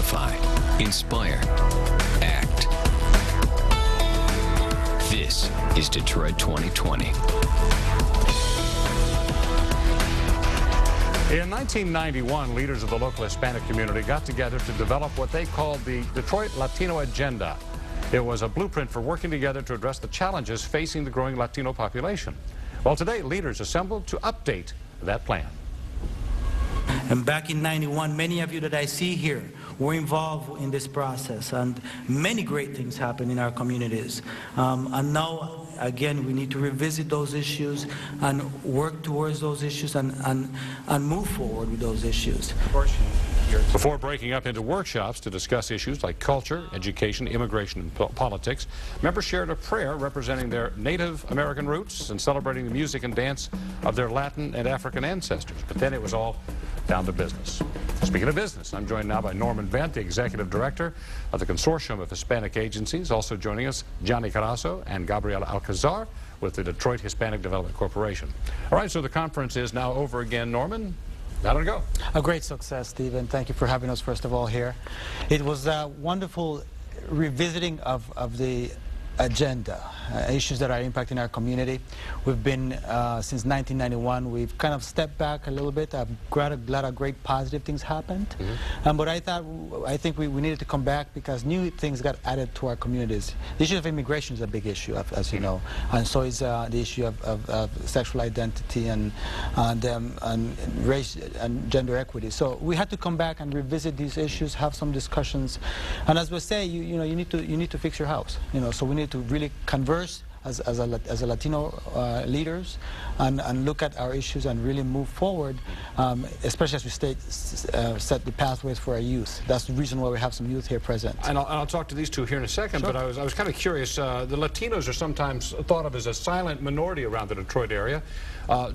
amplify, inspire, act. This is Detroit 2020. In 1991, leaders of the local Hispanic community got together to develop what they called the Detroit Latino Agenda. It was a blueprint for working together to address the challenges facing the growing Latino population. Well, today, leaders assembled to update that plan. And back in '91, many of you that I see here were involved in this process, and many great things happened in our communities. And now, again, we need to revisit those issues and work towards those issues and move forward with those issues. Before breaking up into workshops to discuss issues like culture, education, immigration, and politics, members shared a prayer representing their Native American roots and celebrating the music and dance of their Latin and African ancestors. But then it was all down to business. Speaking of business, I'm joined now by Norman Bent, the Executive Director of the Consortium of Hispanic Agencies. Also joining us, Johnny Carazo and Gabriela Alcazar with the Detroit Hispanic Development Corporation. All right, so the conference is now over again. Norman, how did it go? A great success, Stephen. Thank you for having us, first of all, here. It was a wonderful revisiting of the agenda, issues that are impacting our community. We've been, since 1991, we've kind of stepped back a little bit. I'm glad great positive things happened. But I think we needed to come back because new things got added to our communities. The issue of immigration is a big issue, as you know, and so is the issue of sexual identity and race and gender equity. So we had to come back and revisit these issues, have some discussions, and as we say, you need to fix your house. So we need to really converse as a Latino leaders and look at our issues and really move forward, especially as we set the pathways for our youth. That's the reason why we have some youth here present. And I'll talk to these two here in a second, sure. But I was kind of curious. The Latinos are sometimes thought of as a silent minority around the Detroit area.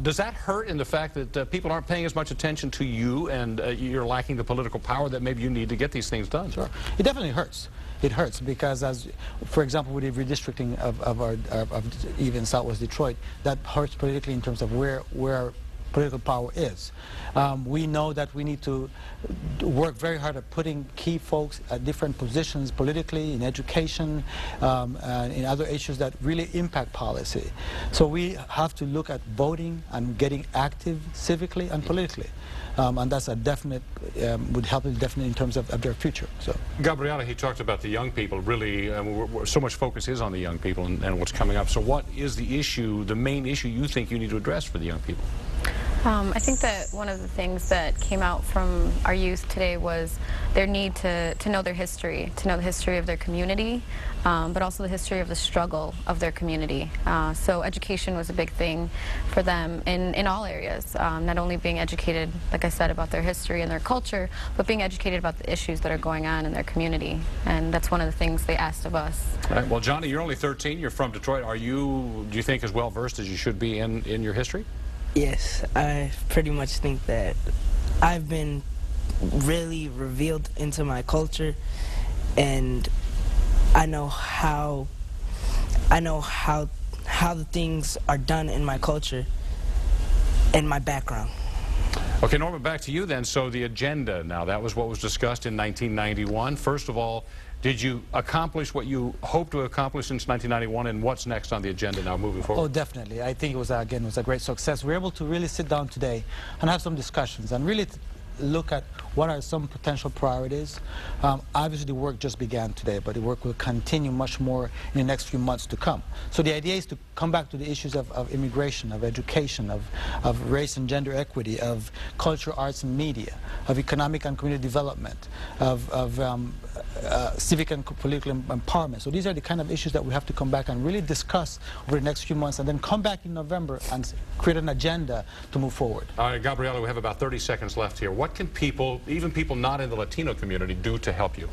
Does that hurt in the fact that people aren't paying as much attention to you and you're lacking the political power that maybe you need to get these things done? Sure. It definitely hurts. It hurts because, for example, with the redistricting of even Southwest Detroit, that hurts politically in terms of where our political power is. We know that we need to work very hard at putting key folks at different positions politically, in education, and in other issues that really impact policy. So we have to look at voting and getting active civically and politically. And that's a definite, would help us definitely in terms of their future. So, Gabriela, he talked about the young people. Really, so much focus is on the young people and what's coming up. So what is the issue, the main issue you think you need to address for the young people? I think that one of the things that came out from our youth today was their need to know their history, to know the history of their community, but also the history of the struggle of their community. So education was a big thing for them in all areas, not only being educated, like I said, about their history and their culture, but being educated about the issues that are going on in their community. And that's one of the things they asked of us. All right. Well, Johnny, you're only 13. You're from Detroit. Do you think, as well versed as you should be in your history? Yes, I pretty much think that I've been really revealed into my culture, and I know how the things are done in my culture and my background. Okay, Norman, back to you then. So the agenda now, that was what was discussed in 1991. First of all, did you accomplish what you hoped to accomplish since 1991, and what's next on the agenda now moving forward? Oh, definitely. I think it was, again, a great success. We were able to really sit down today and have some discussions and really look at what are some potential priorities. Obviously, the work just began today, but the work will continue much more in the next few months to come. So the idea is to come back to the issues of immigration, of education, of race and gender equity, of culture, arts, and media, of economic and community development, of civic and political empowerment. So these are the kind of issues that we have to come back and really discuss over the next few months, and then come back in November and create an agenda to move forward. All right, Gabriela, we have about 30 seconds left here. What can people, even people not in the Latino community, do to help you?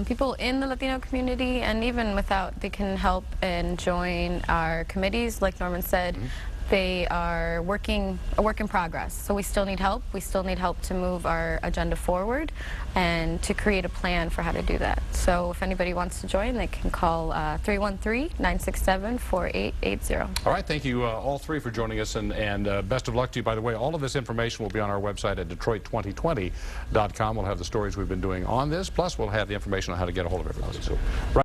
People in the Latino community and even without, they can help and join our committees, like Norman said. they are a work in progress. So we still need help. We still need help to move our agenda forward and to create a plan for how to do that. So if anybody wants to join, they can call 313-967-4880. All right, thank you all three for joining us, and best of luck to you. By the way, all of this information will be on our website at Detroit2020.com. We'll have the stories we've been doing on this, plus we'll have the information on how to get a hold of everybody. So, right